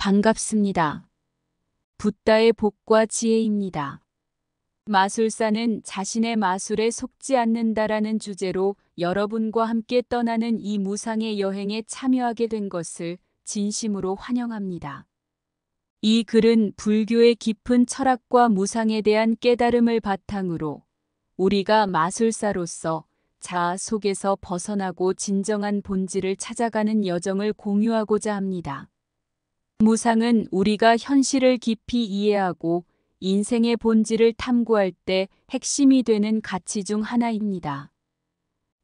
반갑습니다. 붓다의 복과 지혜입니다. 마술사는 자신의 마술에 속지 않는다라는 주제로 여러분과 함께 떠나는 이 무상의 여행에 참여하게 된 것을 진심으로 환영합니다. 이 글은 불교의 깊은 철학과 무상에 대한 깨달음을 바탕으로 우리가 마술사로서 자아 속에서 벗어나고 진정한 본질을 찾아가는 여정을 공유하고자 합니다. 무상은 우리가 현실을 깊이 이해하고 인생의 본질을 탐구할 때 핵심이 되는 가치 중 하나입니다.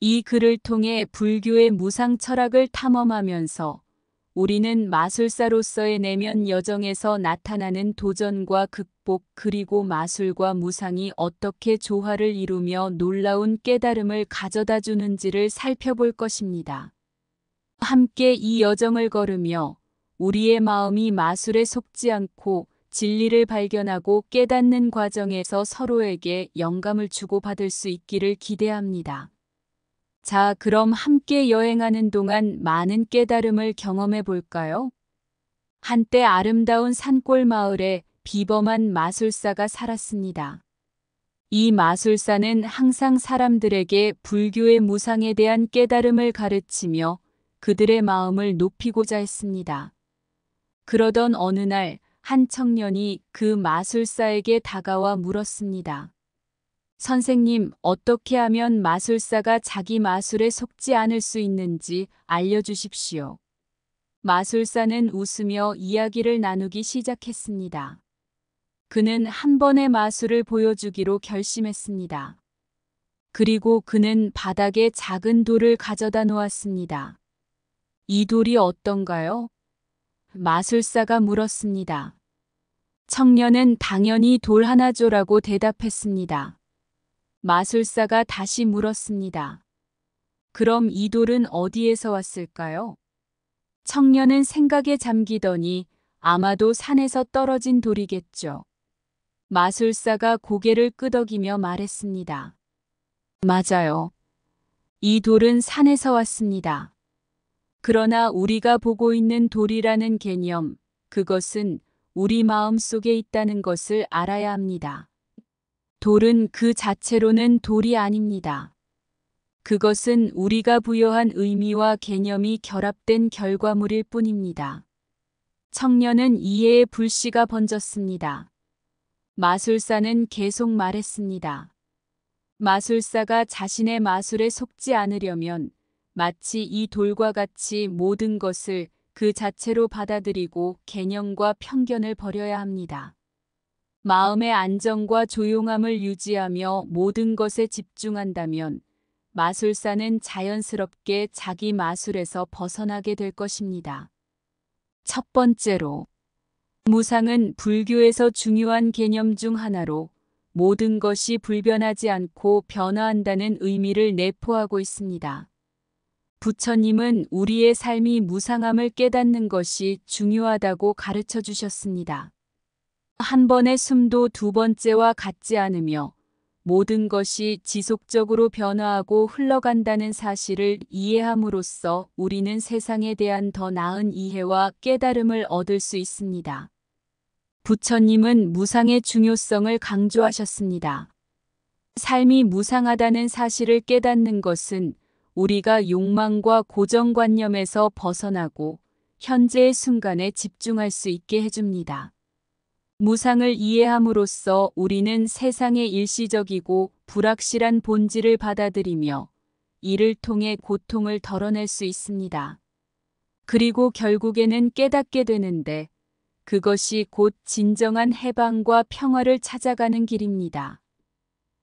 이 글을 통해 불교의 무상 철학을 탐험하면서 우리는 마술사로서의 내면 여정에서 나타나는 도전과 극복 그리고 마술과 무상이 어떻게 조화를 이루며 놀라운 깨달음을 가져다 주는지를 살펴볼 것입니다. 함께 이 여정을 걸으며 우리의 마음이 마술에 속지 않고 진리를 발견하고 깨닫는 과정에서 서로에게 영감을 주고받을 수 있기를 기대합니다. 자, 그럼 함께 여행하는 동안 많은 깨달음을 경험해 볼까요? 한때 아름다운 산골 마을에 비범한 마술사가 살았습니다. 이 마술사는 항상 사람들에게 불교의 무상에 대한 깨달음을 가르치며 그들의 마음을 높이고자 했습니다. 그러던 어느 날 한 청년이 그 마술사에게 다가와 물었습니다. 선생님, 어떻게 하면 마술사가 자기 마술에 속지 않을 수 있는지 알려주십시오. 마술사는 웃으며 이야기를 나누기 시작했습니다. 그는 한 번의 마술을 보여주기로 결심했습니다. 그리고 그는 바닥에 작은 돌을 가져다 놓았습니다. 이 돌이 어떤가요? 마술사가 물었습니다. 청년은 당연히 돌 하나 줘라고 대답했습니다. 마술사가 다시 물었습니다. 그럼 이 돌은 어디에서 왔을까요? 청년은 생각에 잠기더니 아마도 산에서 떨어진 돌이겠죠. 마술사가 고개를 끄덕이며 말했습니다. 맞아요. 이 돌은 산에서 왔습니다. 그러나 우리가 보고 있는 돌이라는 개념, 그것은 우리 마음 속에 있다는 것을 알아야 합니다. 돌은 그 자체로는 돌이 아닙니다. 그것은 우리가 부여한 의미와 개념이 결합된 결과물일 뿐입니다. 청년은 이해의 불씨가 번졌습니다. 마술사는 계속 말했습니다. 마술사가 자신의 마술에 속지 않으려면 마치 이 돌과 같이 모든 것을 그 자체로 받아들이고 개념과 편견을 버려야 합니다. 마음의 안정과 조용함을 유지하며 모든 것에 집중한다면 마술사는 자연스럽게 자기 마술에서 벗어나게 될 것입니다. 첫 번째로, 무상은 불교에서 중요한 개념 중 하나로 모든 것이 불변하지 않고 변화한다는 의미를 내포하고 있습니다. 부처님은 우리의 삶이 무상함을 깨닫는 것이 중요하다고 가르쳐 주셨습니다. 한 번의 숨도 두 번째와 같지 않으며 모든 것이 지속적으로 변화하고 흘러간다는 사실을 이해함으로써 우리는 세상에 대한 더 나은 이해와 깨달음을 얻을 수 있습니다. 부처님은 무상의 중요성을 강조하셨습니다. 삶이 무상하다는 사실을 깨닫는 것은 우리가 욕망과 고정관념에서 벗어나고 현재의 순간에 집중할 수 있게 해줍니다. 무상을 이해함으로써 우리는 세상의 일시적이고 불확실한 본질을 받아들이며 이를 통해 고통을 덜어낼 수 있습니다. 그리고 결국에는 깨닫게 되는데 그것이 곧 진정한 해방과 평화를 찾아가는 길입니다.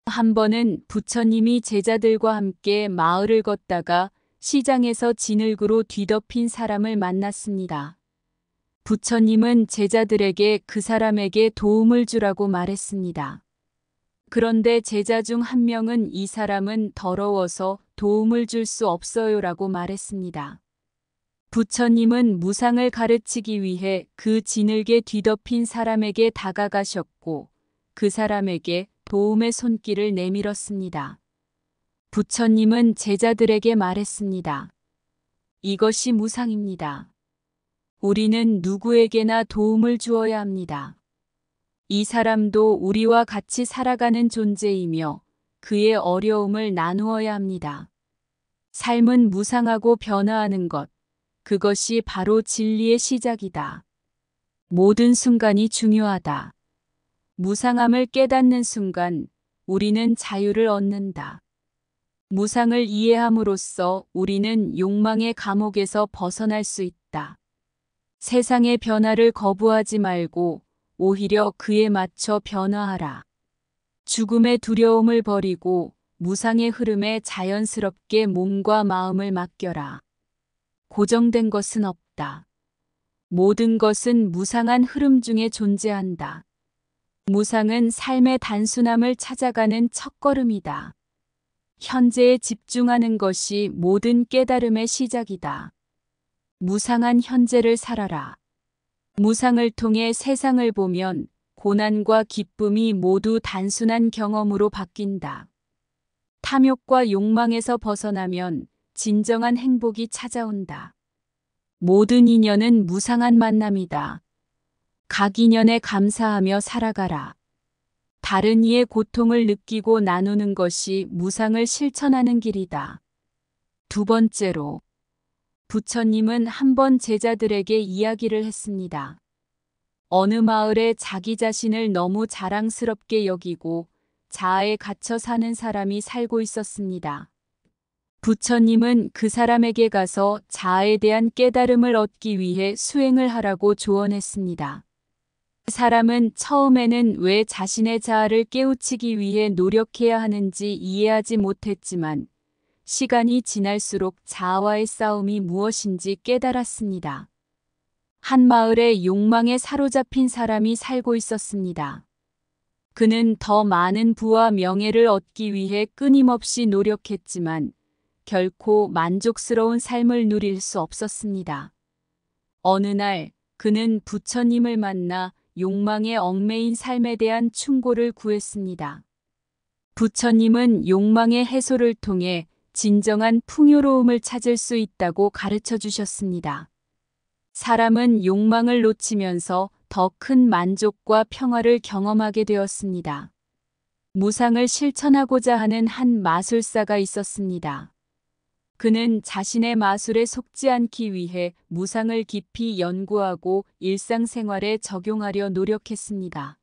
한 번은 부처님이 제자들과 함께 마을을 걷다가 시장에서 진흙으로 뒤덮인 사람을 만났습니다. 부처님은 제자들에게 그 사람에게 도움을 주라고 말했습니다. 그런데 제자 중 한 명은 이 사람은 더러워서 도움을 줄 수 없어요라고 말했습니다. 부처님은 무상을 가르치기 위해 그 진흙에 뒤덮인 사람에게 다가가셨고 그 사람에게 도움의 손길을 내밀었습니다. 부처님은 제자들에게 말했습니다. 이것이 무상입니다. 우리는 누구에게나 도움을 주어야 합니다. 이 사람도 우리와 같이 살아가는 존재이며 그의 어려움을 나누어야 합니다. 삶은 무상하고 변화하는 것, 그것이 바로 진리의 시작이다. 모든 순간이 중요하다. 무상함을 깨닫는 순간 우리는 자유를 얻는다. 무상을 이해함으로써 우리는 욕망의 감옥에서 벗어날 수 있다. 세상의 변화를 거부하지 말고 오히려 그에 맞춰 변화하라. 죽음의 두려움을 버리고 무상의 흐름에 자연스럽게 몸과 마음을 맡겨라. 고정된 것은 없다. 모든 것은 무상한 흐름 중에 존재한다. 무상은 삶의 단순함을 찾아가는 첫걸음이다. 현재에 집중하는 것이 모든 깨달음의 시작이다. 무상한 현재를 살아라. 무상을 통해 세상을 보면 고난과 기쁨이 모두 단순한 경험으로 바뀐다. 탐욕과 욕망에서 벗어나면 진정한 행복이 찾아온다. 모든 인연은 무상한 만남이다. 각 인연에 감사하며 살아가라. 다른 이의 고통을 느끼고 나누는 것이 무상을 실천하는 길이다. 두 번째로, 부처님은 한 번 제자들에게 이야기를 했습니다. 어느 마을에 자기 자신을 너무 자랑스럽게 여기고 자아에 갇혀 사는 사람이 살고 있었습니다. 부처님은 그 사람에게 가서 자아에 대한 깨달음을 얻기 위해 수행을 하라고 조언했습니다. 그 사람은 처음에는 왜 자신의 자아를 깨우치기 위해 노력해야 하는지 이해하지 못했지만 시간이 지날수록 자아와의 싸움이 무엇인지 깨달았습니다. 한 마을에 욕망에 사로잡힌 사람이 살고 있었습니다. 그는 더 많은 부와 명예를 얻기 위해 끊임없이 노력했지만 결코 만족스러운 삶을 누릴 수 없었습니다. 어느 날 그는 부처님을 만나 욕망에 얽매인 삶에 대한 충고를 구했습니다. 부처님은 욕망의 해소를 통해 진정한 풍요로움을 찾을 수 있다고 가르쳐 주셨습니다. 사람은 욕망을 놓치면서 더 큰 만족과 평화를 경험하게 되었습니다. 무상을 실천하고자 하는 한 마술사가 있었습니다. 그는 자신의 마술에 속지 않기 위해 무상을 깊이 연구하고 일상생활에 적용하려 노력했습니다.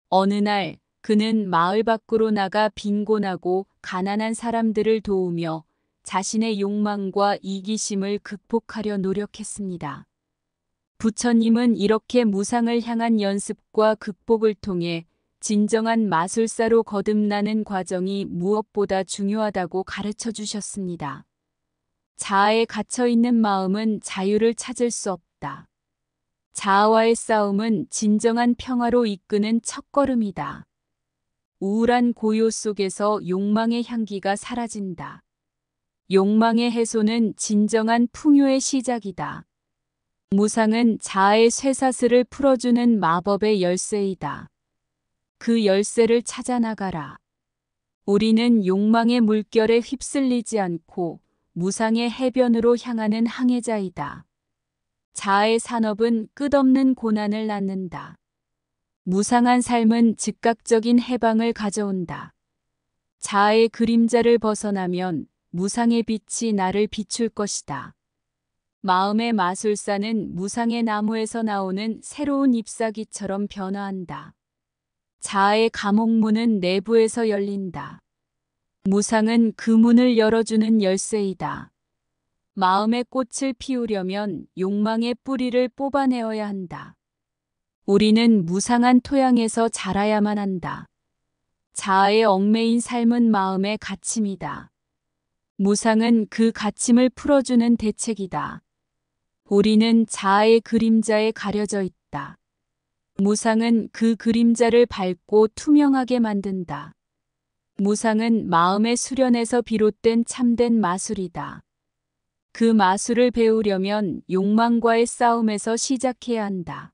어느 날 그는 마을 밖으로 나가 빈곤하고 가난한 사람들을 도우며 자신의 욕망과 이기심을 극복하려 노력했습니다. 부처님은 이렇게 무상을 향한 연습과 극복을 통해 진정한 마술사로 거듭나는 과정이 무엇보다 중요하다고 가르쳐 주셨습니다. 자아에 갇혀있는 마음은 자유를 찾을 수 없다. 자아와의 싸움은 진정한 평화로 이끄는 첫걸음이다. 우울한 고요 속에서 욕망의 향기가 사라진다. 욕망의 해소는 진정한 풍요의 시작이다. 무상은 자아의 쇠사슬을 풀어주는 마법의 열쇠이다. 그 열쇠를 찾아 나가라. 우리는 욕망의 물결에 휩쓸리지 않고 무상의 해변으로 향하는 항해자이다. 자아의 산업은 끝없는 고난을 낳는다. 무상한 삶은 즉각적인 해방을 가져온다. 자아의 그림자를 벗어나면 무상의 빛이 나를 비출 것이다. 마음의 마술사는 무상의 나무에서 나오는 새로운 잎사귀처럼 변화한다. 자아의 감옥문은 내부에서 열린다. 무상은 그 문을 열어주는 열쇠이다. 마음의 꽃을 피우려면 욕망의 뿌리를 뽑아내어야 한다. 우리는 무상한 토양에서 자라야만 한다. 자아의 얽매인 삶은 마음의 갇힘이다. 무상은 그 갇힘을 풀어주는 대책이다. 우리는 자아의 그림자에 가려져 있다. 무상은 그 그림자를 밝고 투명하게 만든다. 무상은 마음의 수련에서 비롯된 참된 마술이다. 그 마술을 배우려면 욕망과의 싸움에서 시작해야 한다.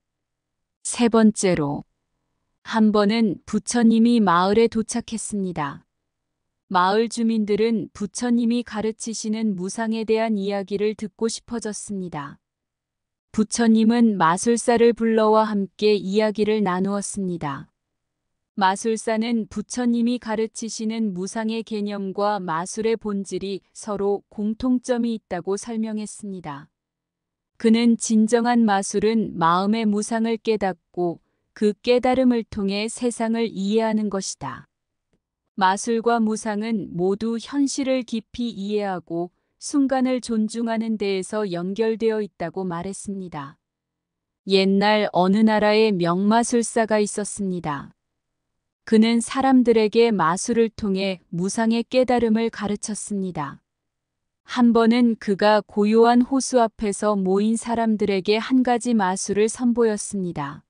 세 번째로, 한 번은 부처님이 마을에 도착했습니다. 마을 주민들은 부처님이 가르치시는 무상에 대한 이야기를 듣고 싶어졌습니다. 부처님은 마술사를 불러와 함께 이야기를 나누었습니다. 마술사는 부처님이 가르치시는 무상의 개념과 마술의 본질이 서로 공통점이 있다고 설명했습니다. 그는 진정한 마술은 마음의 무상을 깨닫고 그 깨달음을 통해 세상을 이해하는 것이다. 마술과 무상은 모두 현실을 깊이 이해하고 순간을 존중하는 데에서 연결되어 있다고 말했습니다. 옛날 어느 나라에 명마술사가 있었습니다. 그는 사람들에게 마술을 통해 무상의 깨달음을 가르쳤습니다. 한 번은 그가 고요한 호수 앞에서 모인 사람들에게 한 가지 마술을 선보였습니다.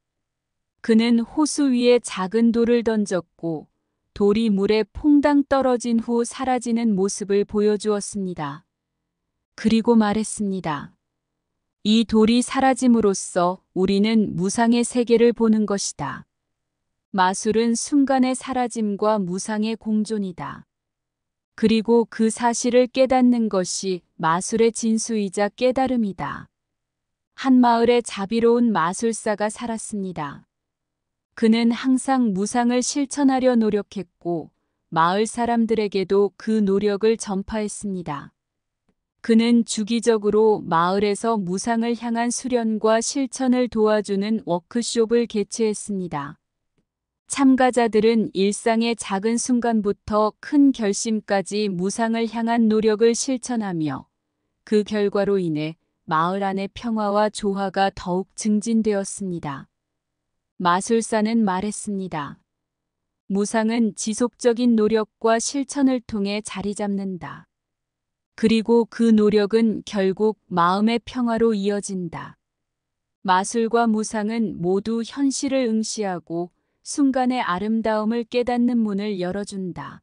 그는 호수 위에 작은 돌을 던졌고 돌이 물에 퐁당 떨어진 후 사라지는 모습을 보여주었습니다. 그리고 말했습니다. 이 돌이 사라짐으로써 우리는 무상의 세계를 보는 것이다. 마술은 순간의 사라짐과 무상의 공존이다. 그리고 그 사실을 깨닫는 것이 마술의 진수이자 깨달음이다. 한 마을에 자비로운 마술사가 살았습니다. 그는 항상 무상을 실천하려 노력했고 마을 사람들에게도 그 노력을 전파했습니다. 그는 주기적으로 마을에서 무상을 향한 수련과 실천을 도와주는 워크숍을 개최했습니다. 참가자들은 일상의 작은 순간부터 큰 결심까지 무상을 향한 노력을 실천하며 그 결과로 인해 마을 안의 평화와 조화가 더욱 증진되었습니다. 마술사는 말했습니다. 무상은 지속적인 노력과 실천을 통해 자리 잡는다. 그리고 그 노력은 결국 마음의 평화로 이어진다. 마술과 무상은 모두 현실을 응시하고 순간의 아름다움을 깨닫는 문을 열어준다.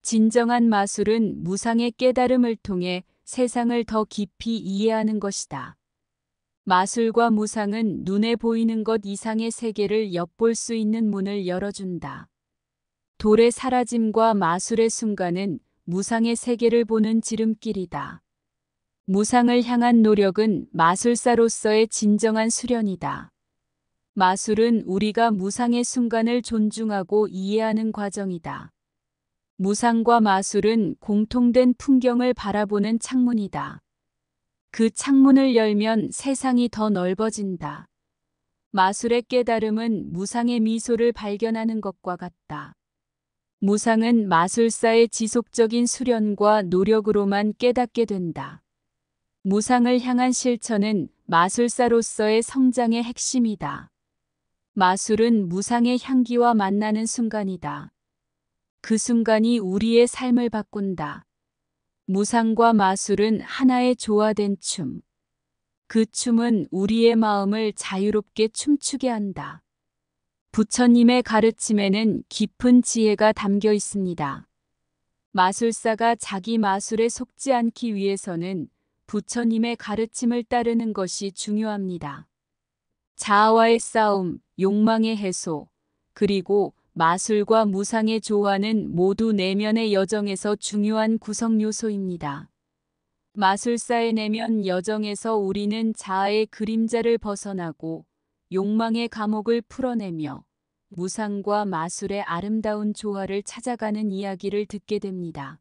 진정한 마술은 무상의 깨달음을 통해 세상을 더 깊이 이해하는 것이다. 마술과 무상은 눈에 보이는 것 이상의 세계를 엿볼 수 있는 문을 열어준다. 돌의 사라짐과 마술의 순간은 무상의 세계를 보는 지름길이다. 무상을 향한 노력은 마술사로서의 진정한 수련이다. 마술은 우리가 무상의 순간을 존중하고 이해하는 과정이다. 무상과 마술은 공통된 풍경을 바라보는 창문이다. 그 창문을 열면 세상이 더 넓어진다. 마술의 깨달음은 무상의 미소를 발견하는 것과 같다. 무상은 마술사의 지속적인 수련과 노력으로만 깨닫게 된다. 무상을 향한 실천은 마술사로서의 성장의 핵심이다. 마술은 무상의 향기와 만나는 순간이다. 그 순간이 우리의 삶을 바꾼다. 무상과 마술은 하나의 조화된 춤. 그 춤은 우리의 마음을 자유롭게 춤추게 한다. 부처님의 가르침에는 깊은 지혜가 담겨 있습니다. 마술사가 자기 마술에 속지 않기 위해서는 부처님의 가르침을 따르는 것이 중요합니다. 자아와의 싸움, 욕망의 해소, 그리고 마술과 무상의 조화는 모두 내면의 여정에서 중요한 구성 요소입니다. 마술사의 내면 여정에서 우리는 자아의 그림자를 벗어나고 욕망의 감옥을 풀어내며 무상과 마술의 아름다운 조화를 찾아가는 이야기를 듣게 됩니다.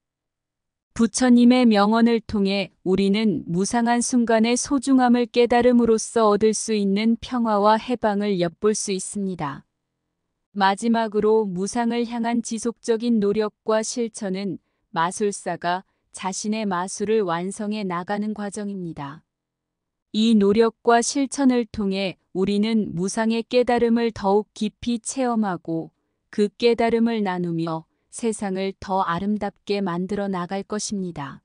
부처님의 명언을 통해 우리는 무상한 순간의 소중함을 깨달음으로써 얻을 수 있는 평화와 해방을 엿볼 수 있습니다. 마지막으로 무상을 향한 지속적인 노력과 실천은 마술사가 자신의 마술을 완성해 나가는 과정입니다. 이 노력과 실천을 통해 우리는 무상의 깨달음을 더욱 깊이 체험하고 그 깨달음을 나누며 세상을 더 아름답게 만들어 나갈 것입니다.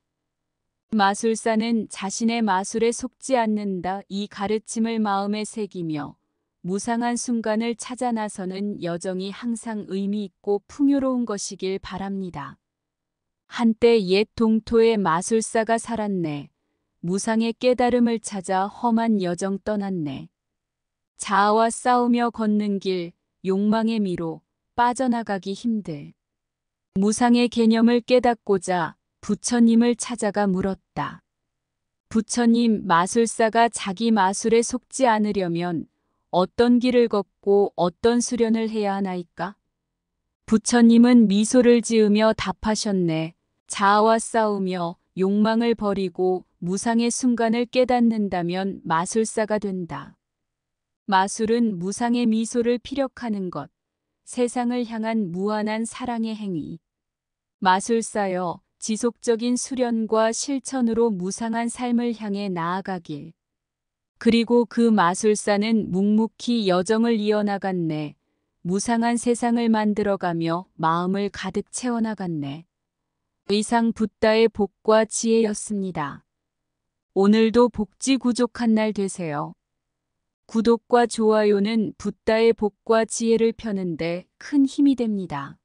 마술사는 자신의 마술에 속지 않는다 이 가르침을 마음에 새기며 무상한 순간을 찾아 나서는 여정이 항상 의미 있고 풍요로운 것이길 바랍니다. 한때 옛 동토에 마술사가 살았네. 무상의 깨달음을 찾아 험한 여정 떠났네. 자아와 싸우며 걷는 길, 욕망의 미로, 빠져나가기 힘들. 무상의 개념을 깨닫고자 부처님을 찾아가 물었다. 부처님, 마술사가 자기 마술에 속지 않으려면 어떤 길을 걷고 어떤 수련을 해야 하나이까? 부처님은 미소를 지으며 답하셨네. 자아와 싸우며 욕망을 버리고 무상의 순간을 깨닫는다면 마술사가 된다. 마술은 무상의 미소를 피력하는 것, 세상을 향한 무한한 사랑의 행위. 마술사여, 지속적인 수련과 실천으로 무상한 삶을 향해 나아가길. 그리고 그 마술사는 묵묵히 여정을 이어나갔네. 무상한 세상을 만들어가며 마음을 가득 채워나갔네. 이상 붓다의 복과 지혜였습니다. 오늘도 복지 구족한 날 되세요. 구독과 좋아요는 붓다의 복과 지혜를 펴는데 큰 힘이 됩니다.